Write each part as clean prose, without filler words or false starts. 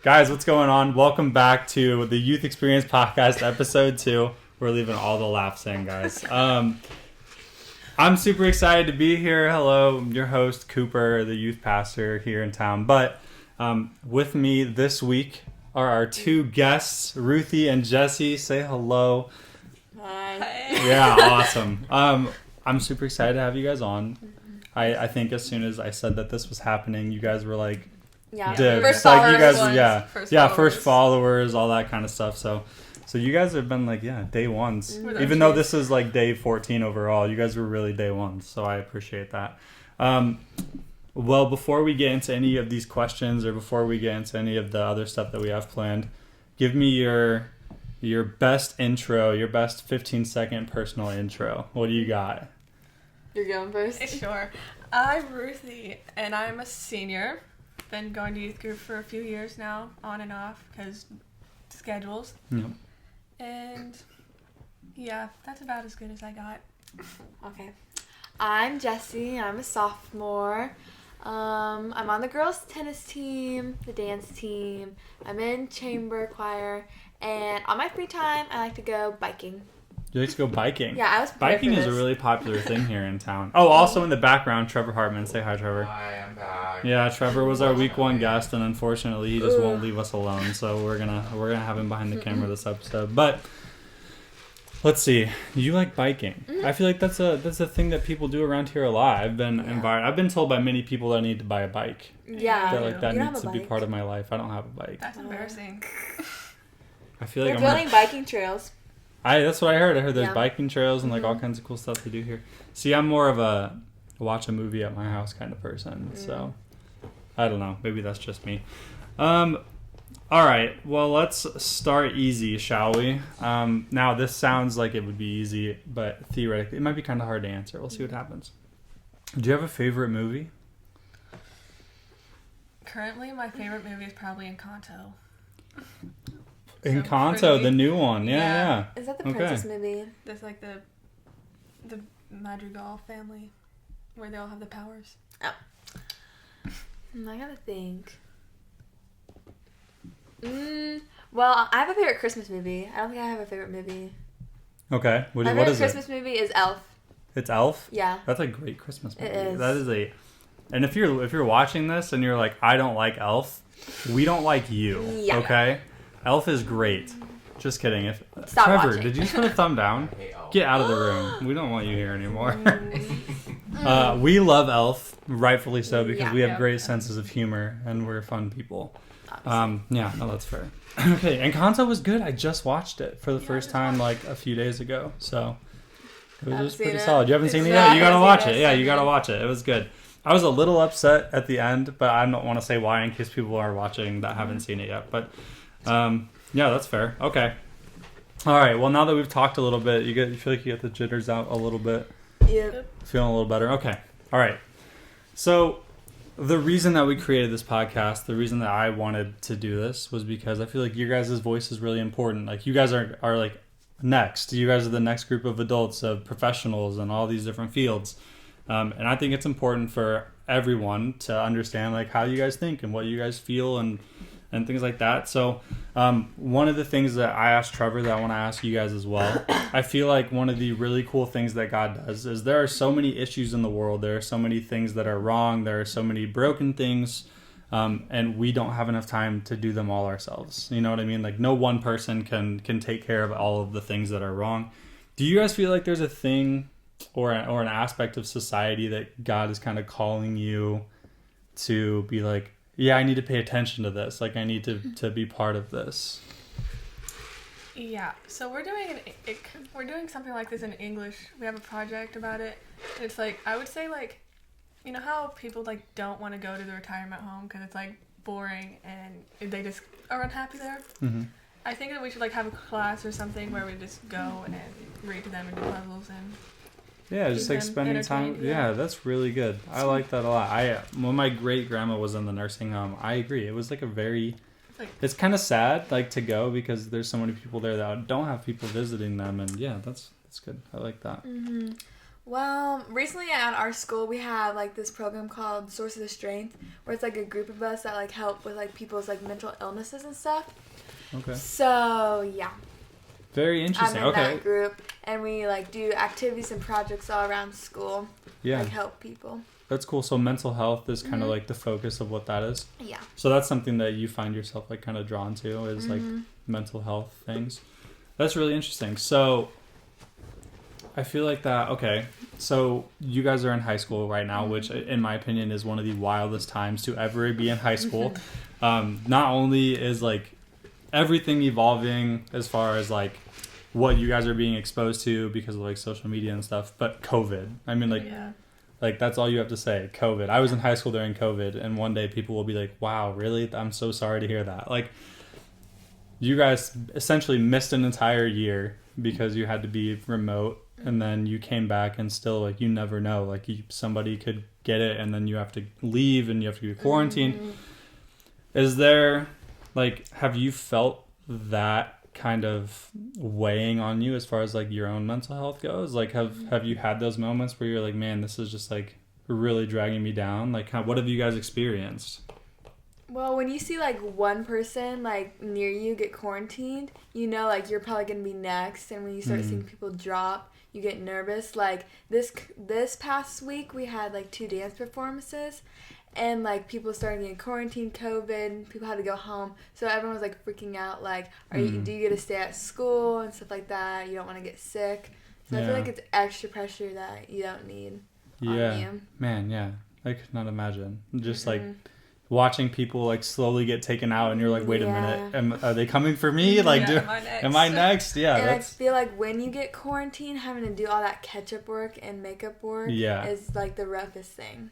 Guys, what's going on? Welcome back to the Youth Experience Podcast, Episode 2. We're leaving all the laughs in, guys. I'm super excited to be here. Hello, I'm your host, Cooper, the youth pastor here in town. But with me this week are our two guests, Ruthie and Jesse. Say hello. Hi. Yeah, awesome. I'm super excited to have you guys on. I think as soon as I said that this was happening, you guys were like, First like followers. you guys, first followers, all that kind of stuff. So you guys have been like, day ones. Mm-hmm. Even though this is like day 14 overall, you guys were really day ones. So I appreciate that. Well, before we get into any of these questions or before we get into any of the other stuff that we have planned, give me your best intro, your best 15-second personal intro. What do you got? You're going first? Sure. I'm Ruthie, and I'm a senior. Been going to youth group for a few years now, on and off, because schedules. Yep. And yeah, that's about as good as I got. Okay. I'm Jesse. I'm a sophomore. I'm on the girls' tennis team, the dance team. I'm in chamber choir. And on my free time, I like to go biking. You like to go biking? Yeah, I was prepared Biking for is a this. really popular thing here in town. Oh, also in the background, Trevor Hartman. Say hi, Trevor. Hi, I'm back. Yeah, Trevor was our week 1 guest, and unfortunately, he just won't leave us alone. So we're gonna have him behind the camera this episode. But let's see. You like biking? I feel like that's a thing that people do around here a lot. I've been told by many people that I need to buy a bike. Yeah. They're like, that You don't needs have to a be bike. part of my life. I don't have a bike. That's embarrassing. I feel like They're building biking trails. that's what I heard. I heard there's Yeah. biking trails and like all kinds of cool stuff to do here. See, I'm more of a watch a movie at my house kind of person. So I don't know. Maybe that's just me. All right. Well, let's start easy, shall we? Now, this sounds like it would be easy, but theoretically, it might be kind of hard to answer. We'll see what happens. Do you have a favorite movie? Currently, my favorite movie is probably Encanto. Encanto, the new one. Yeah. Is that the Okay. princess movie? That's like the Madrigal family, where they all have the powers. I gotta think. Well, I have a favorite Christmas movie. I don't think I have a favorite movie. Okay. What My favorite is Christmas movie is Elf. It's Elf? Yeah. That's a great Christmas movie. It is. That is and if you're watching this and you're like, I don't like Elf, we don't like you. Yeah. Okay? Elf is great. Just kidding. Stop Trevor, watching. did you just put a thumb down? I hate Elf. Get out of the room. We don't want you here anymore. We love Elf, rightfully so, because Yeah. we have Yeah. great senses of humor and we're fun people. Obviously. Yeah, no, that's fair. Okay, Encanto was good. I just watched it for the first just time watched like a few days ago. So it was seen pretty it. solid. You haven't seen it It's yet? not- You gotta I watch haven't it. seen Yeah, it. you gotta watch it. It was good. I was a little upset at the end, but I don't want to say why in case people are watching that haven't seen it yet. But yeah, that's fair. Okay. All right. Well, now that we've talked a little bit, you feel like you get the jitters out a little bit. Yep. Feeling a little better. Okay. All right. So the reason that we created this podcast, the reason that I wanted to do this was because I feel like your guys' voice is really important. Like you guys are like next. You guys are the next group of adults, of professionals in all these different fields. And I think it's important for everyone to understand like how you guys think and what you guys feel and things like that. So one of the things that I asked Trevor that I want to ask you guys as well, I feel like one of the really cool things that God does is there are so many issues in the world. There are so many things that are wrong. There are so many broken things. And we don't have enough time to do them all ourselves. You know what I mean? Like no one person can take care of all of the things that are wrong. Do you guys feel like there's a thing or an aspect of society that God is kind of calling you to be like, yeah, I need to pay attention to this. Like I need to be part of this. Yeah, so we're doing something like this in English. We have a project about it. And it's like, I would say like, you know how people like don't want to go to the retirement home because it's like boring and they just are unhappy there? Mm-hmm. I think that we should like have a class or something where we just go and read to them and do puzzles and Yeah, just keep like them spending time. entertained, Yeah, that's really good. I like that a lot. When my great grandma was in the nursing home, I agree. It was like a very, it's kind of sad like to go because there's so many people there that don't have people visiting them, and yeah, that's good. I like that. Mm-hmm. Well, recently at our school we have like this program called Sources of Strength, where it's like a group of us that like help with like people's like mental illnesses and stuff. Okay. So yeah. Very interesting. I'm in Okay. that group, and we like do activities and projects all around school. Yeah. Like help people. That's cool. So mental health is kind of like the focus of what that is. Yeah. So that's something that you find yourself like kind of drawn to is like mental health things. That's really interesting. So I feel like that, okay, so you guys are in high school right now, which in my opinion is one of the wildest times to ever be in high school. Not only is like everything evolving as far as like what you guys are being exposed to because of like social media and stuff, but COVID. I mean like that's all you have to say, COVID. I was in high school during COVID, and one day people will be like, wow, really? I'm so sorry to hear that. Like you guys essentially missed an entire year because you had to be remote. And then you came back and still, like, you never know. Like, somebody could get it and then you have to leave and you have to be quarantined. Is there, like, have you felt that kind of weighing on you as far as, like, your own mental health goes? Like, have you had those moments where you're like, man, this is just, like, really dragging me down? Like, what have you guys experienced? Well, when you see, like, one person, like, near you get quarantined, you know, like, you're probably going to be next. And when you start seeing people drop, you get nervous. Like, this past week, we had, like, 2 dance performances. And, like, people started getting quarantined, COVID. People had to go home. So everyone was, like, freaking out. Like, do you get to stay at school and stuff like that? You don't want to get sick. So I feel like it's extra pressure that you don't need on you. Man, yeah. I could not imagine. Just, like... watching people like slowly get taken out and you're like, wait a minute, are they coming for me? Like, am I next? Yeah. And I feel like when you get quarantined, having to do all that catch-up work and makeup work is like the roughest thing.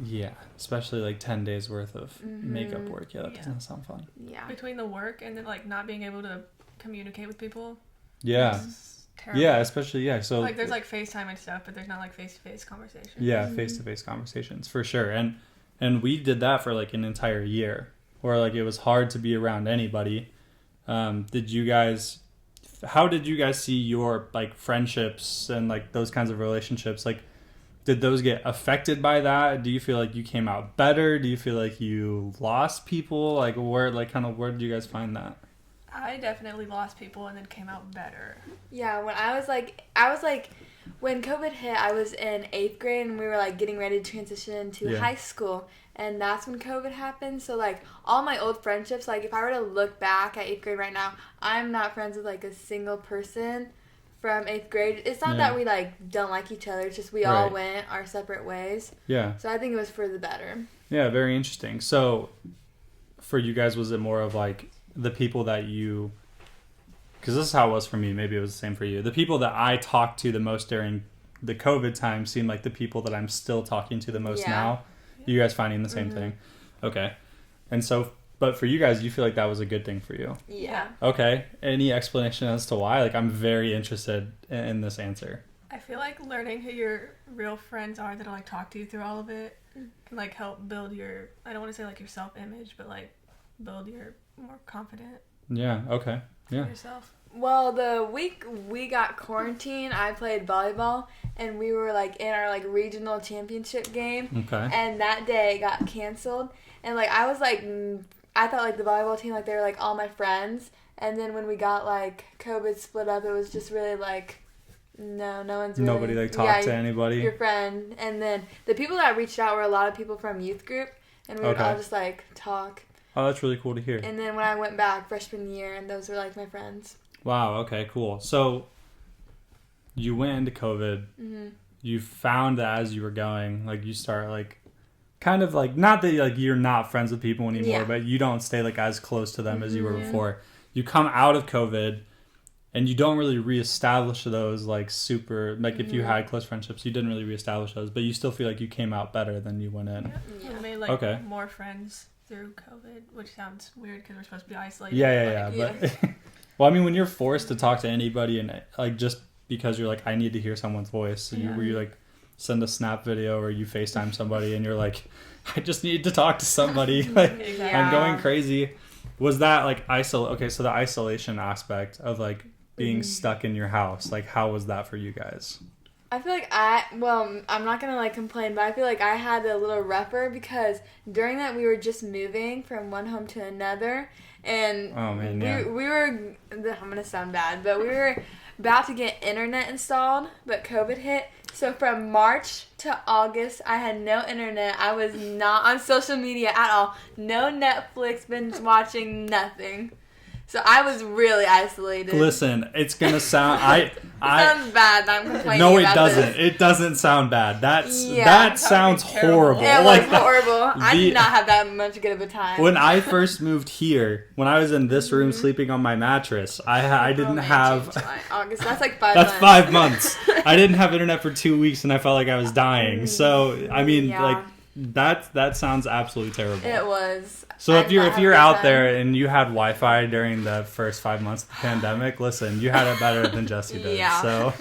Yeah, especially like 10 days worth of makeup work. Yeah, that doesn't sound fun. Yeah. Between the work and then like not being able to communicate with people. Yeah. Terrible. Yeah, especially, so... like there's like FaceTime and stuff, but there's not like face-to-face conversations. Yeah, face-to-face conversations, for sure. And we did that for like an entire year, where like it was hard to be around anybody. How did you guys see your like friendships and like those kinds of relationships? Like, did those get affected by that? Do you feel like you came out better? Do you feel like you lost people? Like where did you guys find that? I definitely lost people and then came out better. Yeah, when I was like, when COVID hit, I was in 8th grade and we were like getting ready to transition to high school. And that's when COVID happened. So like all my old friendships, like if I were to look back at 8th grade right now, I'm not friends with like a single person from 8th grade. It's not that we like don't like each other. It's just we all went our separate ways. Yeah. So I think it was for the better. Yeah, very interesting. So for you guys, was it more of like the people that you... because this is how it was for me. Maybe it was the same for you. The people that I talked to the most during the COVID time seem like the people that I'm still talking to the most now. You guys finding the same thing? Okay. And so, but for you guys, you feel like that was a good thing for you? Yeah. Okay. Any explanation as to why? Like, I'm very interested in this answer. I feel like learning who your real friends are that'll like talk to you through all of it can like help build your, I don't want to say like your self-image, but like build your more confident. Yeah. Okay. Yeah. Yourself. Well, the week we got quarantined, I played volleyball, and we were, like, in our, like, regional championship game. Okay. And that day it got canceled. And, like, I was, like, I thought, like, the volleyball team, like, they were, like, all my friends. And then when we got, like, COVID split up, it was just really, like, no one's really... nobody, like, talked to anybody? Your friend. And then the people that reached out were a lot of people from youth group, and we would all just, like, talk. Oh, that's really cool to hear. And then when I went back freshman year, and those were, like, my friends. Wow, okay, cool. So, you went into COVID. You found that as you were going, like, you start, like, kind of, like, not that, like, you're not friends with people anymore, but you don't stay, like, as close to them as you were before. You come out of COVID, and you don't really reestablish those, like, super, like, if you had close friendships, you didn't really reestablish those, but you still feel like you came out better than you went in. Yeah. We made, like, more friends through COVID, which sounds weird because we're supposed to be isolated. Yeah. But well, I mean, when you're forced to talk to anybody and like just because you're like, I need to hear someone's voice, and you like send a snap video or you FaceTime somebody and you're like, I just need to talk to somebody. Like, I'm going crazy. Was that like okay, so the isolation aspect of like being stuck in your house, like how was that for you guys? I feel like I'm not gonna like complain, but I feel like I had a little rougher because during that we were just moving from one home to another, and we were, I'm gonna sound bad, but we were about to get internet installed, but COVID hit. So from March to August, I had no internet. I was not on social media at all. No Netflix, binge watching, nothing. So I was really isolated. Listen, it's gonna sound it sounds bad. I'm complaining. No, it about doesn't. This. It doesn't sound bad. That sounds horrible. It was horrible. I did not have that much good of a time. When I first moved here, when I was in this room sleeping on my mattress, I didn't have. August. That's like 5 That's months. 5 months. I didn't have internet for 2 weeks, and I felt like I was dying. So I mean, like that sounds absolutely terrible. It was. So if you're out there and you had Wi-Fi during the first 5 months of the pandemic, listen, you had it better than Jesse did. Yeah. So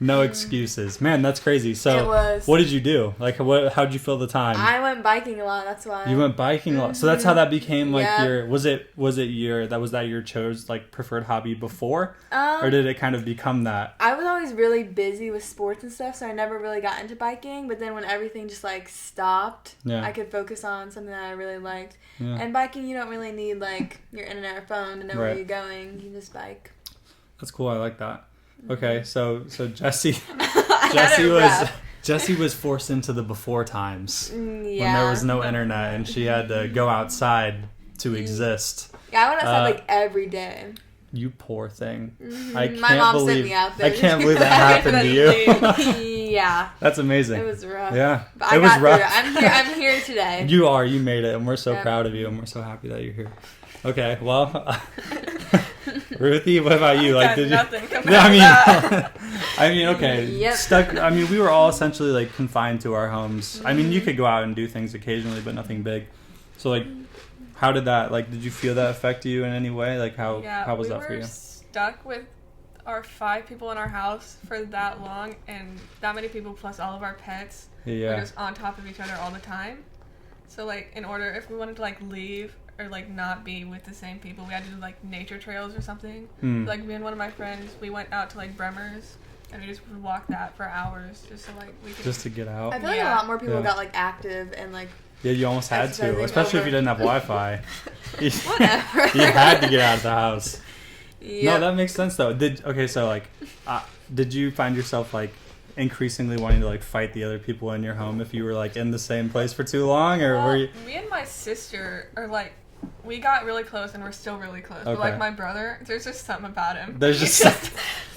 no excuses. Man, that's crazy. So it was. What did you do? Like, how'd you fill the time? I went biking a lot. That's why. You went biking a lot. So that's how that became like Yeah. your. Was that your chose like preferred hobby before, or did it kind of become that? I was always really busy with sports and stuff, so I never really got into biking. But then when everything just like stopped, I could focus on something that I really liked. Yeah. And biking, you don't really need like your internet or phone to know where you're going. You just bike. That's cool. I like that. Okay, so Jesse was forced into the before times when there was no internet and she had to go outside to exist. Yeah, I went outside like every day. You poor thing. Mm-hmm. My mom sent me out there. I can't believe that happened to you. Yeah. That's amazing. It was rough. Yeah. But I got rough. Through it. I'm here today. You made it, and we're so proud of you, and we're so happy that you're here. Okay, well, Ruthie, what about you? Like, did nothing you? I mean, okay. Yep. Stuck. I mean, we were all essentially like confined to our homes. I mean, you could go out and do things occasionally, but nothing big. So, like, how did that? Like, did you feel that affect you in any way? Like, how was that for you? We were stuck with our 5 people in our house for that long, and that many people plus all of our pets. Yeah. We're just on top of each other all the time. So, like, if we wanted to like leave or like not be with the same people, we had to do like nature trails or something. Like me and one of my friends, we went out to like Bremer's and we just would walk that for hours just so like we could just to get out. I feel like a lot more people got like active and like you almost had to, especially if you didn't have Wi-Fi. Whatever. You had to get out of the house. Yep. No, that makes sense though. Did you find yourself like increasingly wanting to like fight the other people in your home if you were like in the same place for too long, or were you? Me and my sister are like, we got really close and we're still really close. Okay. But like my brother, there's just something about him. There's just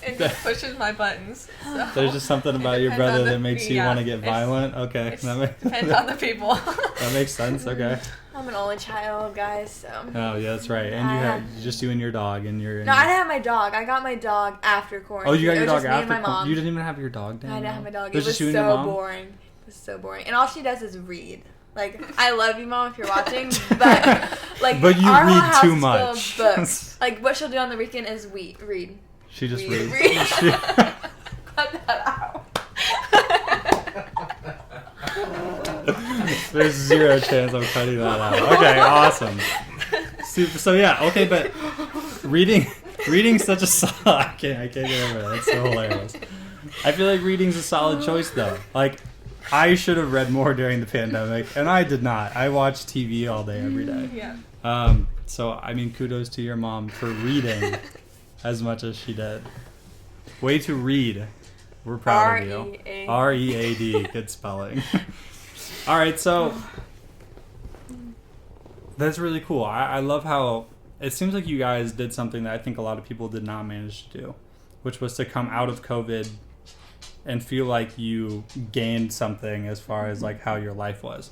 it just pushes my buttons. So there's just something about your brother that makes you want to get violent. Okay, depends on the people. That makes sense. Okay. I'm an only child, guys, so. Oh yeah, that's right. And you had just you and your dog, and your. No, I didn't have my dog. I got my dog after quarantine. Oh, you got your dog after quarantine. You didn't even have your dog. Damn, I didn't have my dog. It was so boring. It was so boring, and all she does is read. Like, I love you, Mom, if you're watching, but like, but you our read whole too house much. Full of books. Like, what she'll do on the weekend is read. She just reads. Cut that out. There's 0 chance I'm cutting that out. Okay, awesome. So yeah, okay, but reading's such a I can't get over that. That's so hilarious. I feel like reading's a solid choice though. Like, I should have read more during the pandemic, and I did not. I watched TV all day, every day. Yeah. So, I mean, kudos to your mom for reading as much as she did. Way to read. We're proud of you. R-E-A-D. Good spelling. All right, so that's really cool. I love how it seems like you guys did something that I think a lot of people did not manage to do, which was to come out of COVID and feel like you gained something as far as like how your life was.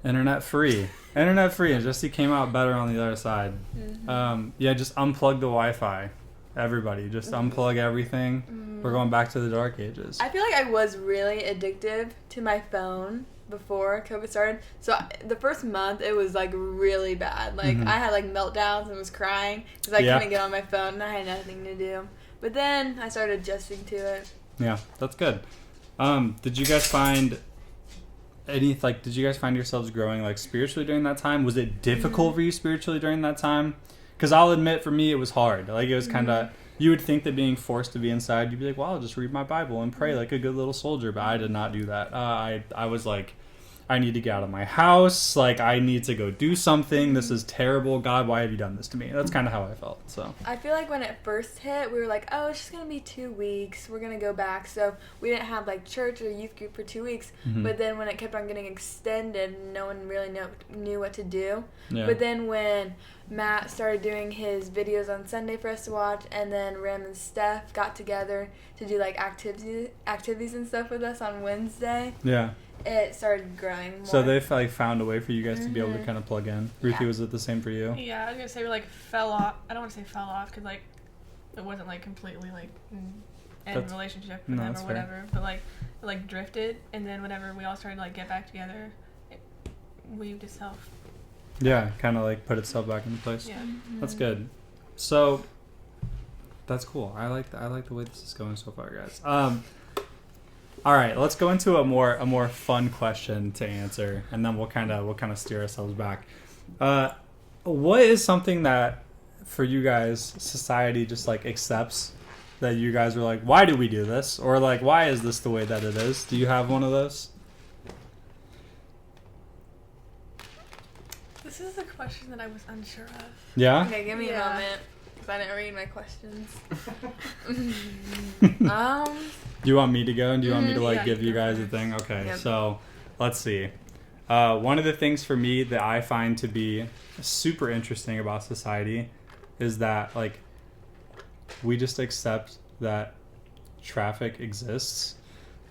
Internet free, and Jesse came out better on the other side. Just unplug the Wi-Fi. Everybody, just unplug everything. We're going back to the dark ages. I feel like I was really addictive to my phone before COVID started. So the first month, it was like really bad. Like I had like meltdowns and was crying because I couldn't get on my phone and I had nothing to do. But then I started adjusting to it. Yeah, that's good. Did you guys find did you guys find yourselves growing like spiritually during that time? Was it difficult for you spiritually during that time? Because I'll admit, for me, it was hard. Like, it was kind of, you would think that being forced to be inside, you'd be like, well, I'll just read my Bible and pray like a good little soldier. But I did not do that. I was like, I need to get out of my house. Like, I need to go do something. This is terrible. God, why have you done this to me? That's kind of how I felt. So I feel like when it first hit, we were like, oh, it's just going to be 2 weeks. We're going to go back. So we didn't have, like, church or youth group for 2 weeks. Mm-hmm. But then when it kept on getting extended, no one really knew what to do. yeah. But then when Matt started doing his videos on Sunday for us to watch, and then Ram and Steph got together to do, like, activities and stuff with us on Wednesday, Yeah. it started growing more. So they've like found a way for you guys to be able to kind of plug in. Ruthie, was it the same for you? Yeah, I was gonna say we like fell off. I don't want to say fell off because like it wasn't like completely like end relationship with them or whatever. But like it like drifted, and then whenever we all started to like get back together, it weaved itself. Yeah, kind of like put itself back into place. Yeah, That's good. So that's cool. I like the way this is going so far, guys. All right, let's go into a more fun question to answer, and then we'll kind of steer ourselves back. What is something that for you guys society just like accepts that you guys are like, why do we do this, or like why is this the way that it is? Do you have one of those? this is a question that I was unsure of. Yeah. Okay, give me a Yeah. moment, because I didn't read my questions. Do you want me to go, and do you want me to like Yeah, give you go guys for a it. thing? Okay, Yep. so let's see. One of the things for me that I find to be super interesting about society is that like we just accept that traffic exists.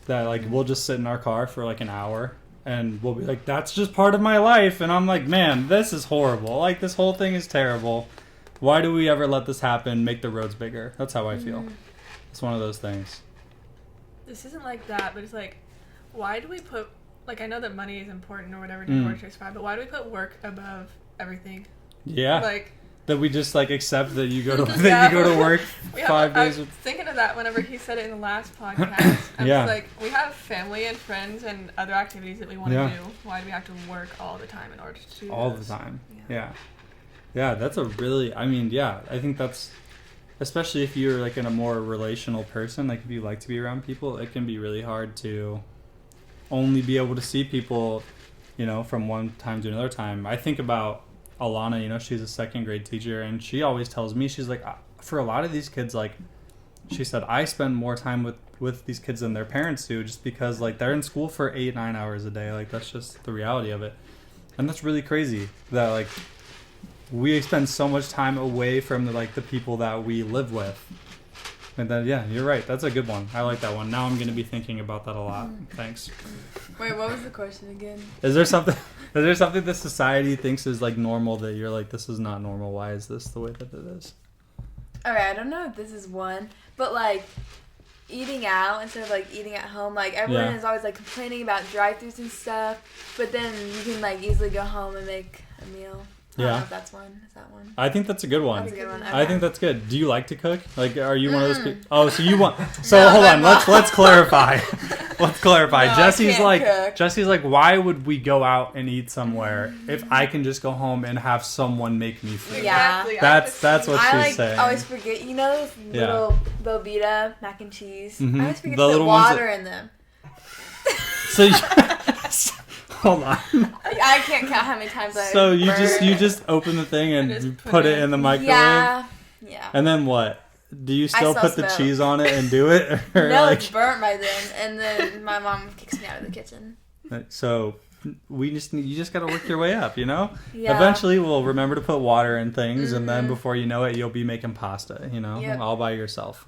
That like we'll just sit in our car for like an hour and we'll be like, that's just part of my life. And I'm like, man, this is horrible. Like this whole thing is terrible. Why do we ever let this happen? Make the roads bigger. That's how I feel. It's one of those things. This isn't like that, but it's like, why do we put like I know that money is important or whatever to work fine, but why do we put work above everything? Yeah. Like That we just like accept that you go to that you go to work 5 I days. was thinking of that whenever he said it in the last podcast. I Yeah. was like, we have family and friends and other activities that we want to Yeah. do. Why do we have to work all the time in order to do All those? the time. Yeah. Yeah, that's a really, I mean, yeah, I think that's, especially if you're like in a more relational person, like if you like to be around people, it can be really hard to only be able to see people, you know, from one time to another time. I think about Alana, you know, she's a second grade teacher, and she always tells me, she's like, for a lot of these kids, like, she said, I spend more time with these kids than their parents do, just because like they're in school for 8-9 hours a day. Like that's just the reality of it. And that's really crazy that like we spend so much time away from the people that we live with. And then yeah, you're right, that's a good one. I like that one. Now I'm going to be thinking about that a lot. Thanks. Wait, what was the question again? Is there something that society thinks is like normal that you're like, this is not normal, why is this the way that it is? Alright, I don't know if this is one, but like eating out instead of like eating at home, like everyone is always like complaining about drive-thrus and stuff, but then you can like easily go home and make a meal. I don't know if that's one. Is that one? I think that's a good one. That's a good one. I think that's good. Do you like to cook? Like, are you one of those people? Mm. Oh, so you want? So hold on. Let's clarify. Let's clarify. No, I Jesse's can't like, cook. Jesse's like, why would we go out and eat somewhere if I can just go home and have someone make me food? Yeah. Exactly. That's what I she's like saying. always forget. You know those little Velveeta mac and cheese? Mhm. I always forget The to put little ones water in them. So you, hold on. I can't count how many times I. So you burn. just open the thing and just you put put it it in the in. microwave. Yeah. And then what? Do you still still put the smoke. cheese on it and do it? Or No, like, it's burnt by then, and then my mom kicks me out of the kitchen. so you just got to work your way up, you know? Yeah. Eventually we'll remember to put water in things, and then before you know it, you'll be making pasta, you know, Yep. all by yourself.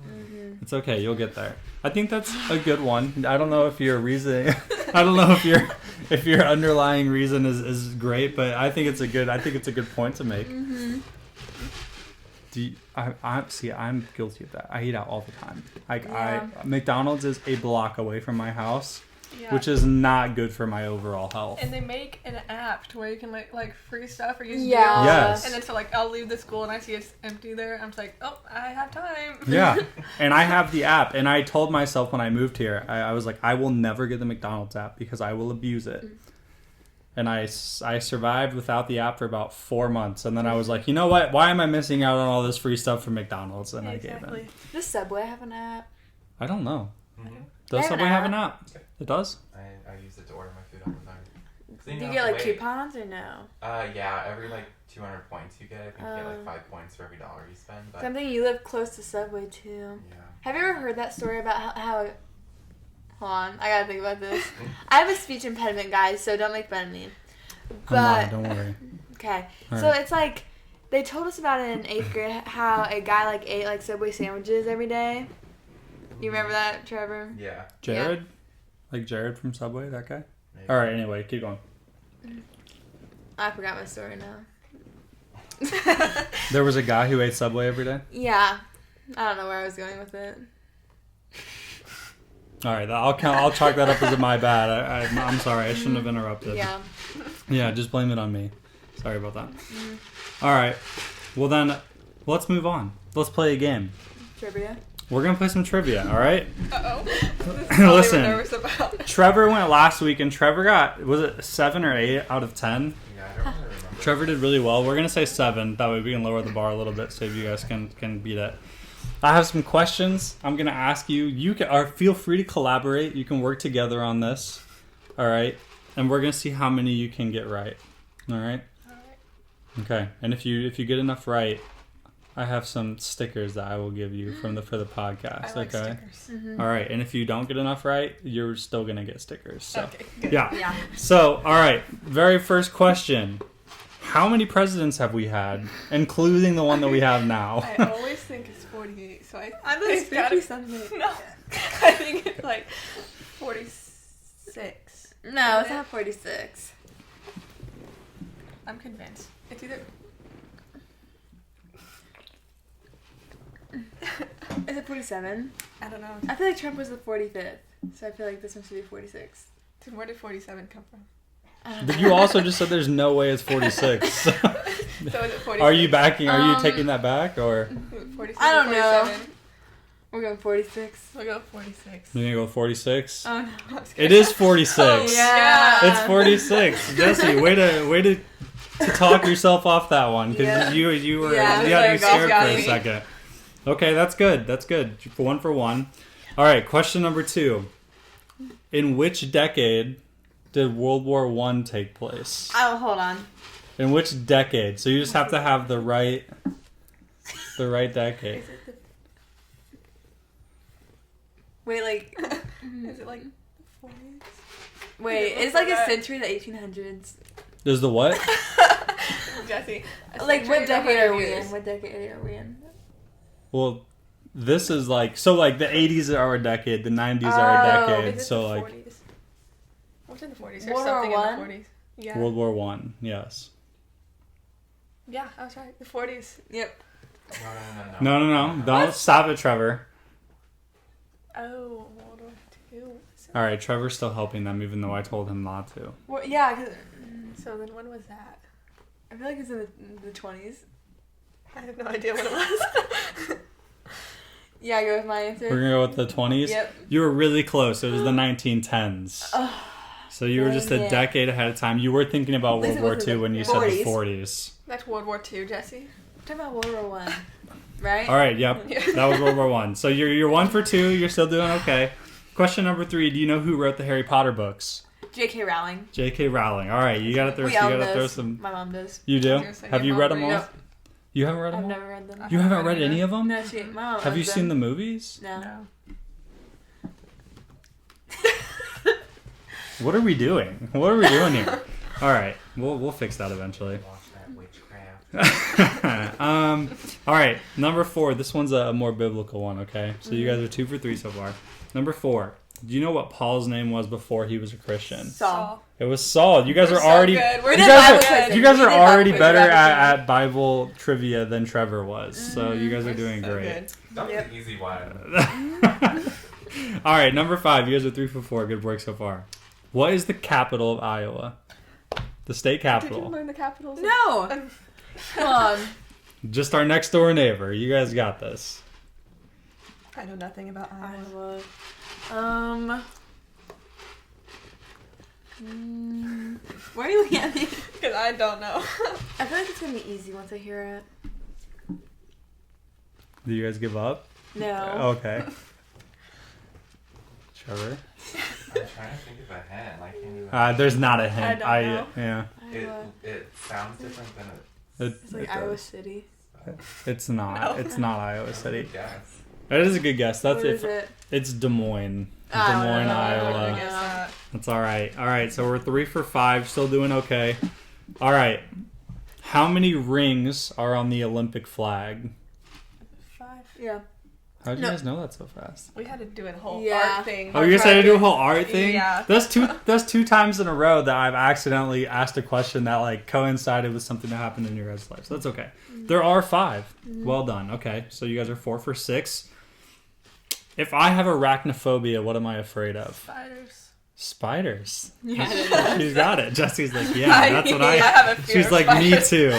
It's okay, you'll get there. I think that's a good one. I don't know if your reason, I don't know if your underlying reason is great, but I think it's a good point to make. I'm guilty of that. I eat out all the time. McDonald's is a block away from my house. Yeah. Which is not good for my overall health. And they make an app to where you can like free stuff or use Yeah. deals. Yes. And then so like I'll leave the school and I see it's empty there. I'm just like, oh, I have time. Yeah. And I have the app, and I told myself when I moved here, I was like, I will never get the McDonald's app because I will abuse it. and I survived without the app for about 4 months, and then I was like, you know what? Why am I missing out on all this free stuff from McDonald's? And I gave in. Does Subway have an app? I don't know. Mm-hmm. Does Subway have an app? app? It does? I use it to order my food all the time. Do you get like coupons or no? Yeah, every like 200 points you get, I think you get like 5 points for every dollar you spend. But Something you live close to Subway too. yeah. Have you ever heard that story about how hold on, I gotta think about this. I have a speech impediment, guys, so don't make fun of me. Come on, don't worry. Okay, All so right. it's like they told us about it in 8th grade how a guy like ate like Subway sandwiches every day. You remember that, Trevor? Yeah. Jared? Like Jared from Subway, that guy? Maybe. All right, anyway, keep going. I forgot my story now. There was a guy who ate Subway every day? Yeah, I don't know where I was going with it. All right, I'll chalk that up as my bad. I'm sorry, I shouldn't have interrupted. Yeah. Yeah, just blame it on me. Sorry about that. All right, well then, let's move on. Let's play a game. Trivia. We're gonna play some trivia. All right. Listen. Listen. Trevor went last week, and Trevor got, was it 7 or 8 out of 10? Yeah, I don't really remember. Trevor did really well. We're gonna say 7. That way we can lower the bar a little bit, so you guys can beat it. I have some questions I'm gonna ask you. You can feel free to collaborate. You can work together on this. All right, and we're gonna see how many you can get right. All right. Okay, and if you get enough right, I have some stickers that I will give you for the podcast. I like okay. stickers. All right, and if you don't get enough right, you're still gonna get stickers. So. Okay, good. Yeah. So, all right. Very first question: how many presidents have we had, including the one that we have now? I always think it's 48, so I it's gotta- 50-something. No, I think it's like 46. No, it's not 46. I'm convinced. It's either. Is it 47? I don't know. I feel like Trump was the 45th, so I feel like this one should be 46. Dude, where did 47 come from? But you also just said there's no way it's 46. So is it 46? Are you backing? Are you taking that back, or 46 I don't know. 47? We're going 46. We'll go 46. you're gonna go 46? Oh, no. I'm just kidding. It is 46. Oh, yeah. It's 46. Jesse, way to talk yourself off that one, because Yeah. you were Yeah, you had me it's like scared golf for a guy. second. Okay, that's good. That's good. For one. All right, question number 2. In which decade did World War I take place? Oh, hold on. In which decade? So you just have to have the right decade. Is it the, Wait, like, is it like the 40s? wait, it's like a century, the 1800s. There's the what? Jesse. a Like, what century is decade are 100 we years. in? What decade are we in? Well, this is like, so like the 80s are a decade, the 90s are a Oh, decade. Is it So the like 40s? What's in the 40s? There's World War something I? in the 40s. Yeah. World War One. Yes. Yeah, I was right. The 40s. Yep. No. Don't stop it, Trevor. Oh, World War II. All right, Trevor's still helping them, even though I told him not to. Well, yeah, because So then when was that? I feel like it's in the 20s. I have no idea what it was. Yeah, go with my answer. We're gonna go with the 20s. Yep. You were really close. It was the 1910s. Oh, So you were just a dang it. decade ahead of time. You were thinking about At least World it War wasn't II the when you said the 40s. 40s. That's World War II, Jesse. I'm talking about World War One, right? All right. Yep. Yeah. That was World War One. So you're 1 for 2. You're still doing okay. Question number 3. Do you know who wrote the Harry Potter books? J.K. Rowling. J.K. Rowling. All right. You gotta throw. We You own gotta throw those. some. My mom does. You I was do? gonna say Have your you read mom them all? reads- You haven't read them I've all? never read them. You haven't read either. any of them? No, my mom. Have you owns seen the them. movies? No. No. What are we doing? What are we doing here? All right, we'll fix that eventually. Watch that witchcraft. All right, number 4. This one's a more biblical one. Okay, so you guys are 2 for 3 so far. Number 4. Do you know what Paul's name was before he was a Christian? Saul. It was Saul. You guys We're are so already. good. We're You did guys Bible are, quizzing. you guys We are did Bible already quizzing, better Bible at Bible trivia than Trevor was. So you guys are We're doing so great. good. That was Yep. an easy one. All right, number 5. You guys are 3 for 4. Good work so far. What is the capital of Iowa? The state Did you capital. learn the capitals? No. Come on. Just our next door neighbor. You guys got this. I know nothing about Iowa. Iowa. Why are you looking at me? Because I don't know. I feel like it's gonna be easy once I hear it. Do you guys give up? No. Okay. Trevor? I'm trying to think of a hint. I can't even. There's not a hint. I don't know. Yeah. It sounds different than It's like Iowa City. It's not. No. It's not Iowa City. guess. That is a good guess. That's What is it? It's Des Moines. Des Oh, Moines, no. I Iowa. guess that. That's all right. All right, so we're 3 for 5, still doing okay. All right. How many rings are on the Olympic flag? 5. Yeah. How did you No. guys know that so fast? We had to do a whole Yeah. art thing. Oh, you guys had to do a whole art thing? Yeah. That's two times in a row that I've accidentally asked a question that like coincided with something that happened in your guys' life. So that's okay. There are 5. Well done. Okay, so you guys are 4 for 6. If I have arachnophobia, what am I afraid of? Spiders. Spiders. Yeah. She's got it. Jesse's like, yeah, that's what I have a fear She's of like, me spiders. too.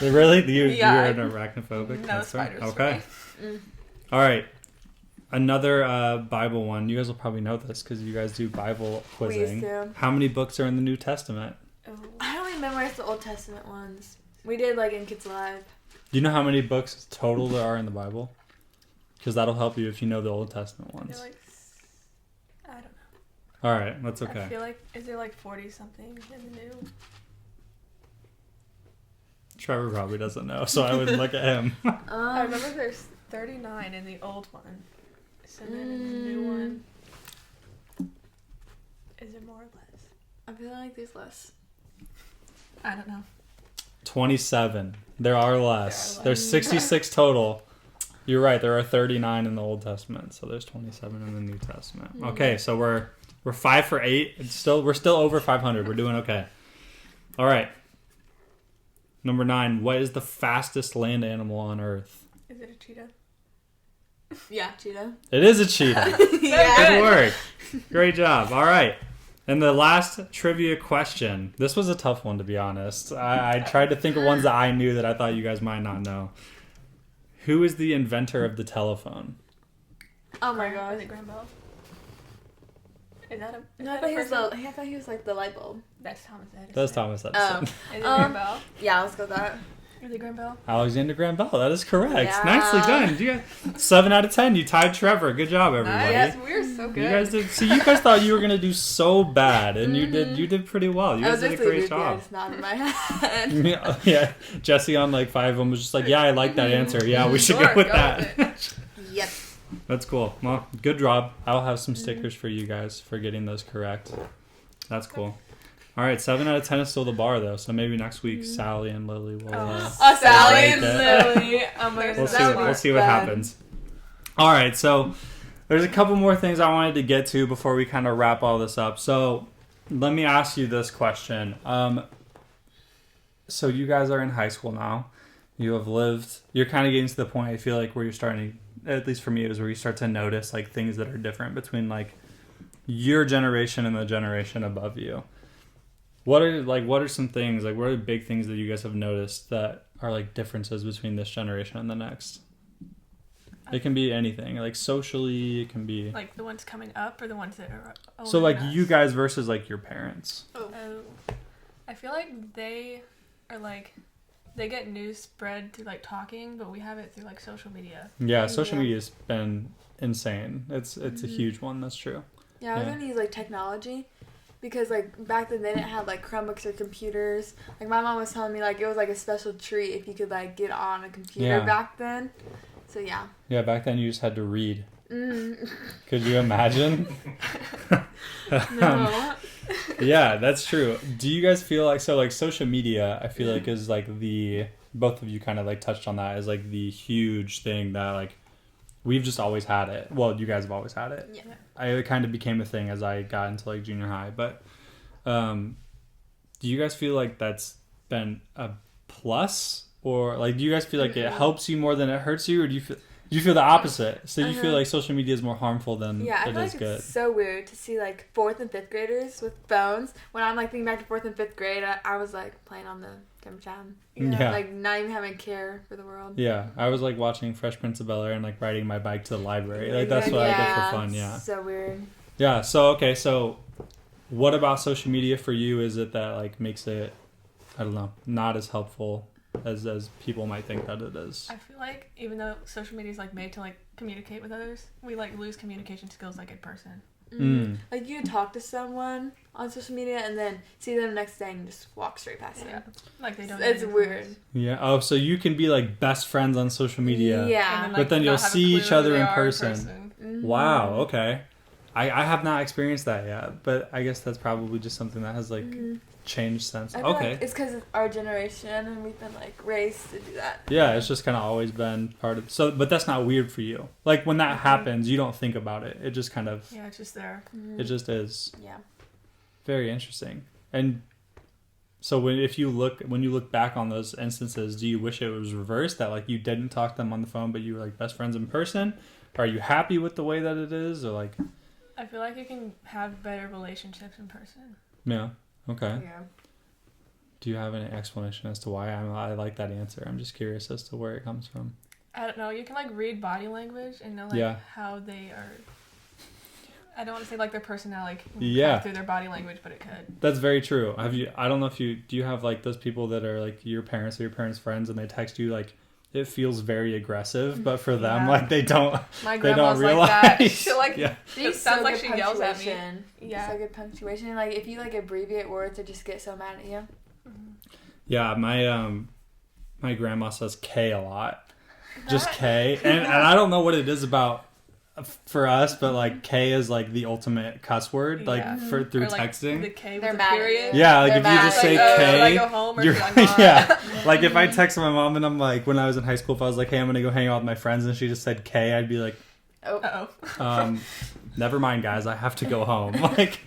Yeah. Really? You're Yeah. an arachnophobic? No That's right. spiders for Okay. me. All right. Another Bible one. You guys will probably know this because you guys do Bible We used quizzing. to. How many books are in the New Testament? Oh. I only memorize the Old Testament ones. We did like in Kids Live. Do you know how many books total there are in the Bible? Because that'll help you if you know the Old Testament I ones. feel like I don't know. All right, that's I okay. feel like is there like 40 something in the new? Trevor probably doesn't know, so I wouldn't look at him. I remember there's 39 in the old one. So then in the new one, is there more or less? I feel like there's less. I don't know. 27. There are less. There are less. There's 66 total. You're right. There are 39 in the Old Testament, so there's 27 in the New Testament. Okay, so we're 5 for 8. We're still over 500. We're doing okay. All right. Number 9. What is the fastest land animal on Earth? Is it a cheetah? Yeah, cheetah. It is a cheetah. Good work. Great job. All right. And the last trivia question. This was a tough one, to be honest. I tried to think of ones that I knew that I thought you guys might not know. Who is the inventor of the telephone? Oh my Is god. it Graham Bell? Is that a? Is No, I that thought a he was person? I thought he was like the light bulb. That's Thomas Edison. That's Thomas Edison. Is it Graham Bell? Yeah, let's go with that. Is it Graham Bell? Alexander Graham Bell. That is correct. Yeah. Nicely done. You guys, 7 out of 10. You tied Trevor. Good job, everybody. Yes, we're so good. You guys did. See, you guys thought you were gonna do so bad, and you did. You did pretty well. You I guys was did a actually great job. It's not in my head. Yeah. Jesse on like 5 of them was just like, yeah, I like that answer. Yeah, we should Sure, go with go that. with it. Yep. That's cool. Well, good job. I'll have some stickers for you guys for getting those correct. That's cool. All right, 7 out of 10 is still the bar though, so maybe next week Sally and Lily will. Sally Like and it. Lily. Oh my god. We'll see. that would We'll be see what fun. happens. All right, so there's a couple more things I wanted to get to before we kind of wrap all this up. So let me ask you this question. So you guys are in high school now. You have lived. You're kind of getting to the point. I feel like where you're starting. At least for me, is where you start to notice like things that are different between like your generation and the generation above you. What are some things like what are the big things that you guys have noticed that are like differences between this generation and the next? It can be anything, like socially, it can be Like the ones coming up or the ones that are older so like than us? you guys versus like your parents. Oh. I feel like they are like they get news spread through like talking, but we have it through like social media. Yeah, social Yeah. media's been insane. It's a huge one. That's true. Yeah, I was Yeah. gonna use like technology because like back then they didn't have like Chromebooks or computers. Like my mom was telling me like it was like a special treat if you could like get on a computer Yeah. back then. So yeah. Yeah, back then you just had to read. Mm. Could you imagine? No. Yeah, that's true. Do you guys feel like so like social media? I feel like is like the both of you kind of like touched on that as like the huge thing that like we've just always had it. Well, you guys have always had it. Yeah. It kind of became a thing as I got into like junior high. But do you guys feel like that's been a plus, or like do you guys feel like it helps you more than it hurts you, or do you feel the opposite? So you feel like social media is more harmful than Yeah, I it feel is like good. it's so weird to see like 4th and 5th graders with phones. When I'm like thinking back to 4th and 5th grade, I was like playing on the camera cam. Yeah. Like not even having care for the world. Yeah, I was like watching Fresh Prince of Bel-Air and like riding my bike to the library. Like that's what I did for fun. Yeah. So weird. Yeah. So okay. So what about social media for you is it that like makes it, I don't know, not as helpful as people might think that it is? I feel like even though social media is like made to like communicate with others, we like lose communication skills like in person. Like you talk to someone on social media and then see them the next day and just walk straight past them. Like they don't. It's weird. Yeah. Oh, so you can be like best friends on social media. Yeah. But then you'll see each other in person. Mm-hmm. Wow. Okay. I have not experienced that yet, but I guess that's probably just something that has like changed since. I feel Okay. like it's because of our generation and we've been like raised to do that. Yeah, it's just kind of always been part of. So, but that's not weird for you. Like when that happens, you don't think about it. It just kind of. Yeah, it's just there. It just is. Yeah. Very interesting. And so when you look back on those instances, do you wish it was reversed, that like you didn't talk to them on the phone but you were like best friends in person? Are you happy with the way that it is, or like? I feel like you can have better relationships in person. Yeah. Okay. Yeah. Do you have any explanation as to why? I like that answer. I'm just curious as to where it comes from. I don't know. You can like read body language and know like how they are. I don't want to say like their personality through their body language, but it could. That's very true. I don't know if do you have like those people that are like your parents or your parents' friends and they text you like it feels very aggressive, but for them like they don't. My they don't grandma's realize. like that. She like it sounds like she yells at me. Yeah. So good punctuation. Like if you like abbreviate words, they just get so mad at you. Yeah, my grandma says K a lot. Just K. And I don't know what it is about for us, but like K is like the ultimate cuss word, like through like texting. The K They're with mad. period. Yeah, like if you just say K, I go home or you're like, oh. yeah. Like if I text my mom and I'm like, when I was in high school, if I was like, hey, I'm gonna go hang out with my friends, and she just said K, I'd be like, never mind, guys, I have to go home. Like,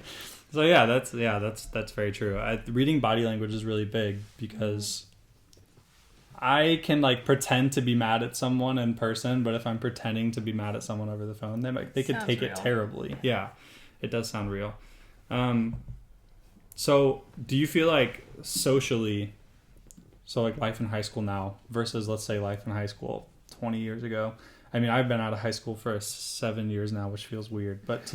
so yeah, that's very true. Reading body language is really big because I can like pretend to be mad at someone in person, but if I'm pretending to be mad at someone over the phone, they could take it terribly. Yeah, it does sound real. So do you feel like socially, so like life in high school now versus let's say life in high school 20 years ago? I mean, I've been out of high school for 7 years now, which feels weird, but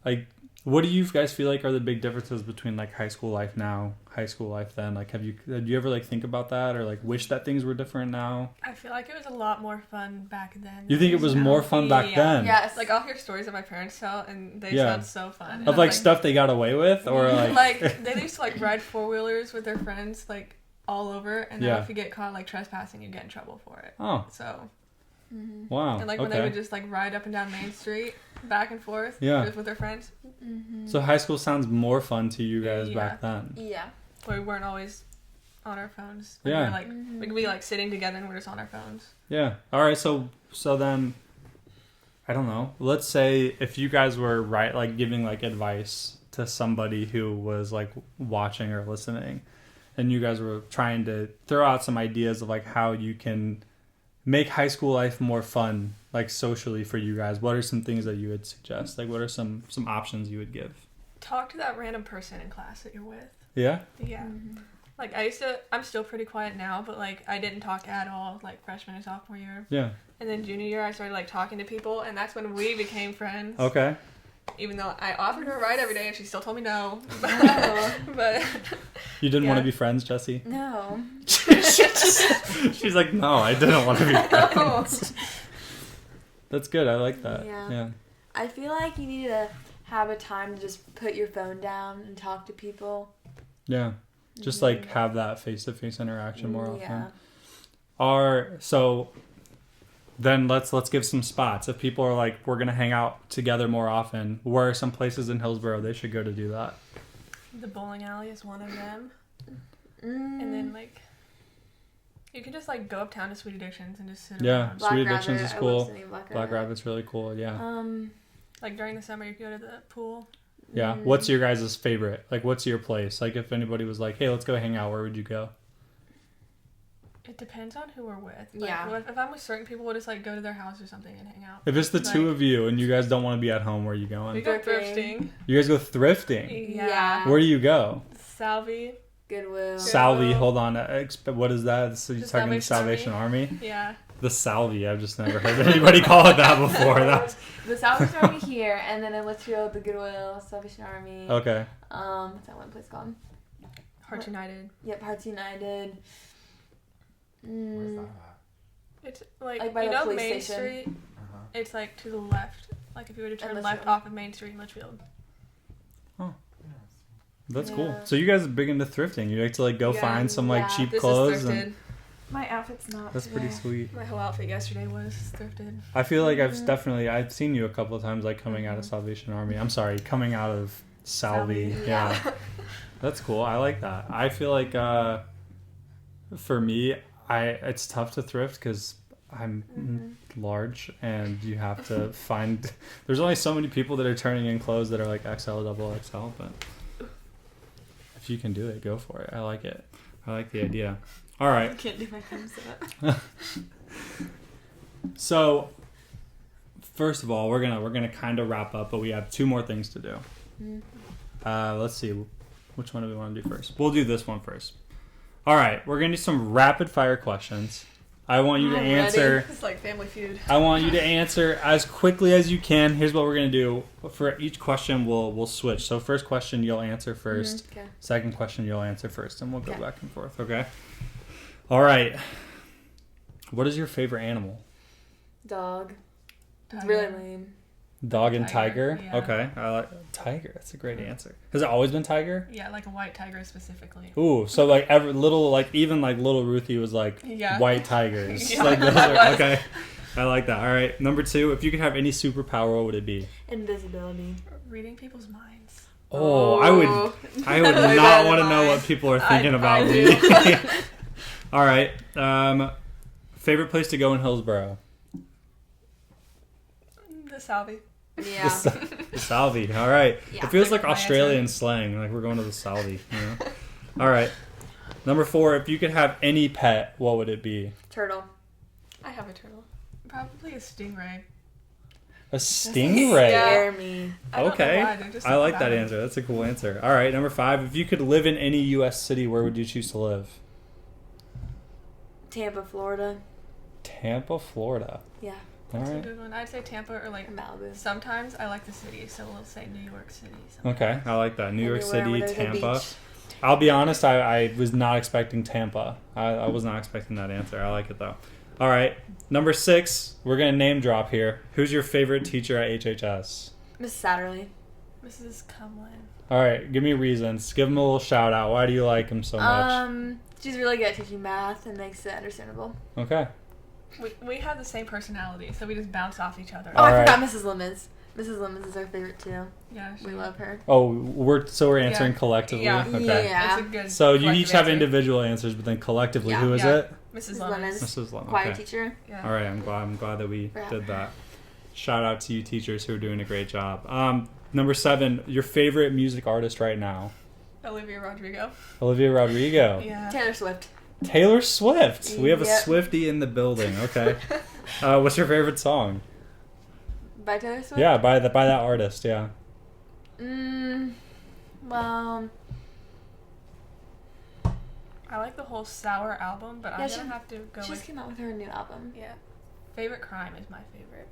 like, what do you guys feel like are the big differences between like high school life now, high school life then? Like, did you ever like think about that or like wish that things were different now? I feel like it was a lot more fun back then. You think it was more fun back then? Yes. Like I'll hear stories that my parents tell and they sound so fun. Of like stuff they got away with, or like they used to like ride 4-wheelers with their friends like all over, and then if you get caught like trespassing, you get in trouble for it. Oh. So. Wow. And like when they would just like ride up and down Main Street, back and forth, with their friends. So high school sounds more fun to you guys back then. Yeah. Where we weren't always on our phones. Yeah. We could be like sitting together and we're just on our phones. Yeah. All right. So then, I don't know. Let's say if you guys were like giving like advice to somebody who was like watching or listening, and you guys were trying to throw out some ideas of like how you can make high school life more fun, like socially for you guys. What are some things that you would suggest? Like, what are some options you would give? Talk to that random person in class that you're with. Yeah? Yeah. Like, I'm still pretty quiet now, but, like, I didn't talk at all, like, freshman and sophomore year. Yeah. And then junior year, I started, like, talking to people, and that's when we became friends. Okay. Even though I offered her a ride every day, and she still told me no. But you didn't want to be friends, Jesse? No. She's like, no, I didn't want to be friends. That's good. I like that. Yeah. I feel like you need to have a time to just put your phone down and talk to people. Yeah. Just like have that face-to-face interaction more often. Yeah. So then let's give some spots. If people are like, we're going to hang out together more often, where are some places in Hillsborough they should go to do that? The bowling alley is one of them. And then, like, you can just, like, go uptown to Sweet Addictions and just sit around. Yeah, Black Sweet Rabbit. Addictions is cool. Black Rabbit's really cool, yeah. Like, during the summer, you can go to the pool. Yeah. What's your guys' favorite? Like, what's your place? Like, if anybody was like, hey, let's go hang out, where would you go? It depends on who we're with. Like, yeah. If I'm with certain people, we'll just, like, go to their house or something and hang out. If it's the two of you and you guys don't want to be at home, where are you going? We go thrifting. You guys go thrifting? Yeah. Where do you go? Goodwill. Salvi, hold on. What is that? So you're talking Salvation Salvation Army? Yeah. The Salvi. I've just never heard anybody call it that before. That's The Salvation Army here, and then in Litchfield, the Goodwill Salvation Army. okay. What's that one place called? Hearts United. Yep, Hearts United. Where's that at? It's like Like by you the know police Main station. Street. Uh-huh. It's like to the left. Like if you were to turn Litchfield. left off of Main Street in Litchfield. That's Yeah. cool. So you guys are big into thrifting. You like to like go Yeah, find some like yeah. cheap This clothes, is thrifted. and My outfit's not. that's pretty today. sweet. My whole outfit yesterday was thrifted. I feel like Mm-hmm. I've seen you a couple of times like coming out of Salvation Army. I'm sorry, coming out of Salvi. Salvi, Yeah. That's cool. I like that. I feel like for me, it's tough to thrift because I'm large and you have to find. There's only so many people that are turning in clothes that are like XL, double XL, but if you can do it, go for it. I like it. I like the idea. All right. I can't do my thumbs up. So, first of all, we're gonna kind of wrap up, but we have 2 more things to do. Let's see, which one do we want to do first? We'll do this one first. All right, we're gonna do some rapid fire questions. I want you to I'm ready. answer. It's like Family Feud. I want you to answer as quickly as you can. Here's what we're gonna do. For each question, we'll switch. So, first question you'll answer first. Okay. Second question you'll answer first, and we'll go Okay. back and forth. Okay. All right. What is your favorite animal? Dog. It's Tiger. really lame. Dog and tiger. Tiger, yeah. Okay, I like tiger. That's a great answer. Has it always been tiger? Yeah, like a white tiger specifically. Ooh, so like every little, like even like little Ruthie was like Yeah. white tigers. Yeah, Like those I are, was. okay, I like that. All right, number 2. If you could have any superpower, what would it be? Invisibility. Reading people's minds. Oh, I would not Better want to than know mine. what people are thinking I about do. me. All right, favorite place to go in Hillsborough? The Salvi. Yeah. The Salvi. All right. Yeah. It feels like My Australian answer. slang. Like we're going to the Salvi. You know? All right. Number 4. If you could have any pet, what would it be? Turtle. I have a turtle. Probably a stingray. A stingray. Yeah. Scare me. I don't know Okay. why, they're just I so like that bad. answer. That's a cool answer. All right. Number 5. If you could live in any U.S. city, where would you choose to live? Tampa, Florida. Tampa, Florida. Yeah. All That's a right. good one. I'd say Tampa or like Malibu. sometimes I like the city, so we'll say New York City. Okay. I like that. New York Anywhere where City, there's a Tampa. beach. I'll be honest. I was not expecting Tampa. I was not expecting that answer. I like it though. All right. Number 6. We're gonna name drop here. Who's your favorite teacher at HHS? Miss Satterley. Mrs. Cumlin. All right. Give me reasons. Give him a little shout out. Why do you like him so much? She's really good at teaching math and makes it understandable. Okay. We have the same personality, so we just bounce off each other. Oh, All I right. forgot Mrs. Lemons. Mrs. Lemons is our favorite too. Yeah, We love her. Oh, we're answering Yeah. collectively. Yeah. Okay. Yeah. It's a good So you collective each have answer. individual answers, but then collectively, Yeah. who is Yeah. it? Mrs. Mrs. Lemons. Lemons. Mrs. Lemon. Choir Okay. teacher. Yeah. All right. I'm glad that we Yeah. did that. Shout out to you teachers who are doing a great job. Number 7, your favorite music artist right now? Olivia Rodrigo. Olivia Rodrigo. Yeah. Taylor Swift. Taylor Swift. We have a Yep. Swiftie in the building. Okay. What's your favorite song? By Taylor Swift? Yeah, by that artist. Yeah. Well, I like the whole Sour album, but Yeah, I'm she- gonna have to go she just with came out with her new album. yeah. Favorite Crime is my favorite.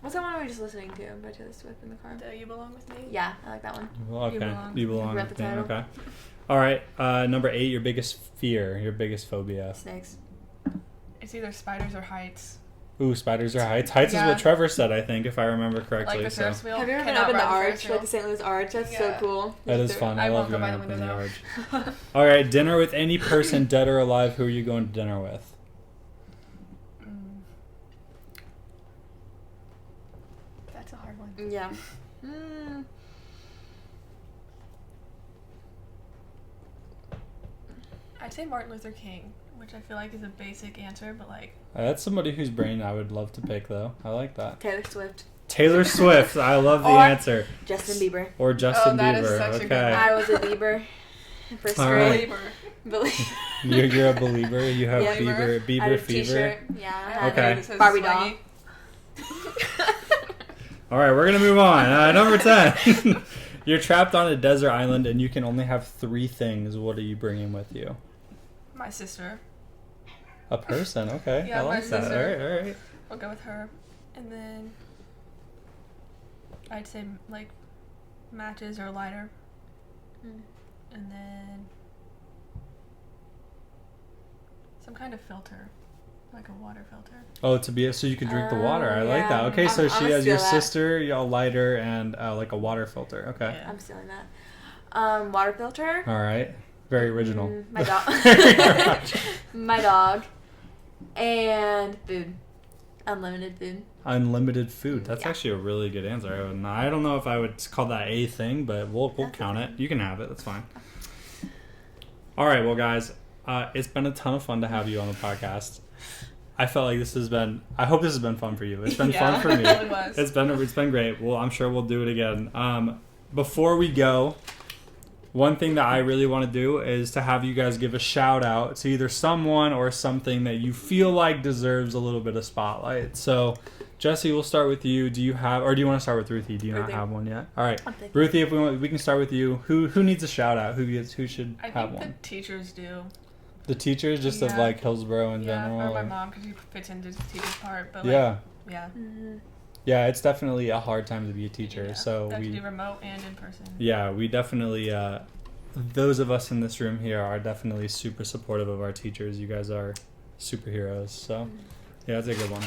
What's that one we were just listening to by Taylor Swift in the car? Do You Belong With Me? Yeah, I like that one. Well, okay. You Belong. You belong. Read the Yeah, title. okay. All right. Number 8, your biggest fear, your biggest phobia. Snakes. It's either spiders or heights. Ooh, spiders or heights. Heights is Yeah. what Trevor said, I think, if I remember correctly. Like the so Ferris wheel. Have you ever been Cannot up in the ride arch, Ferris like wheel. the St. Louis Arch? That's so Yeah. cool. that You is should do fun. it. I I love won't go going by up the in the window, arch. All right, dinner with any person, dead or alive. Who are you going to dinner with? That's a hard one. Yeah. I'd say Martin Luther King, which I feel like is a basic answer, but like That's somebody whose brain I would love to pick, though. I like that. Taylor Swift. Taylor Swift. I love the Or- answer. Justin Bieber. Or Justin that is Bieber. such a good Okay. one. I was a Bieber. in First All grade. right. Believer. You're a believer. You have Yeah. Bieber I had fever. a t-shirt. Yeah. I had Okay. It says Barbie swaggy. doll. All right, we're gonna move on. Number 10. You're trapped on a desert island and you can only have 3 things. What are you bringing with you? My sister. A person, okay. Yeah, I my like that. sister. All right. We'll go with her. And then I'd say like matches or lighter. Mm. And then some kind of filter. Like a water filter. Oh, so you can drink the water. I like yeah. that. Okay, so I'm she gonna has your steal that. sister, a lighter, and like a water filter. Okay. Yeah. I'm stealing that. Water filter. All right. Very original. My dog. My dog. And food. Unlimited food. Unlimited food. That's Yeah. actually a really good answer. I don't know if I would call that a thing, but we'll That's count okay. it. You can have it. That's fine. All right, well, guys, it's been a ton of fun to have you on the podcast. I felt like I hope this has been fun for you. It's been fun for me. It really was. It's been great. Well, I'm sure we'll do it again. Before we go, one thing that I really want to do is to have you guys give a shout out to either someone or something that you feel like deserves a little bit of spotlight. So, Jesse, we'll start with you. Do you want to start with Ruthie? Do you not Ruthie. have one yet? All right, I'm thinking. Ruthie, if we can start with you. Who needs a shout out? Who should I have think one? the teachers do. The teachers, just of Yeah. like Hillsborough in Yeah, general. or my or- mom because she fits into the teacher's part. But like, Yeah, yeah. Mm-hmm. yeah, it's definitely a hard time to be a teacher. Yeah. So that we can do remote and in person. Yeah, we definitely, those of us in this room here are definitely super supportive of our teachers. You guys are superheroes. So, yeah, that's a good one.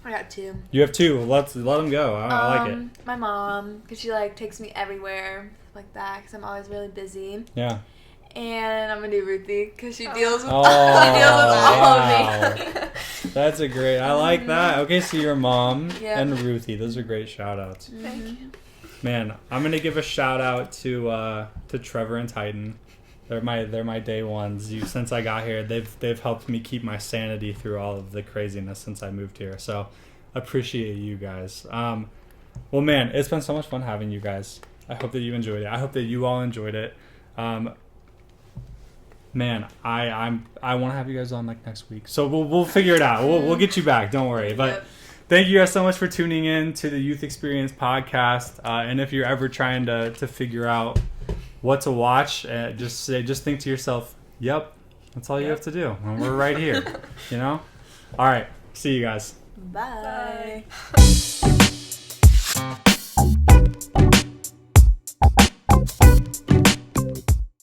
I got two. You have two. Let them go. I like it. My mom, because she like takes me everywhere like that, because I'm always really busy. Yeah. And I'm gonna do Ruthie, because she deals with Oh, all of me. That's a great. I like that. Okay, so your mom Yeah. and Ruthie. Those are great shout outs. Thank you. Man, I'm gonna give a shout out to Trevor and Titan. They're my day ones. Since I got here, they've helped me keep my sanity through all of the craziness since I moved here. So, appreciate you guys. Well, man, it's been so much fun having you guys. I hope that you enjoyed it. I hope that you all enjoyed it. Man, I want to have you guys on like next week. So we'll figure it out. We'll get you back. Don't worry. But Yep. thank you guys so much for tuning in to the Youth Experience podcast. And if you're ever trying to figure out what to watch, just think to yourself, "Yep, that's all you have to do." And we're right here. You know. All right. See you guys. Bye. Bye.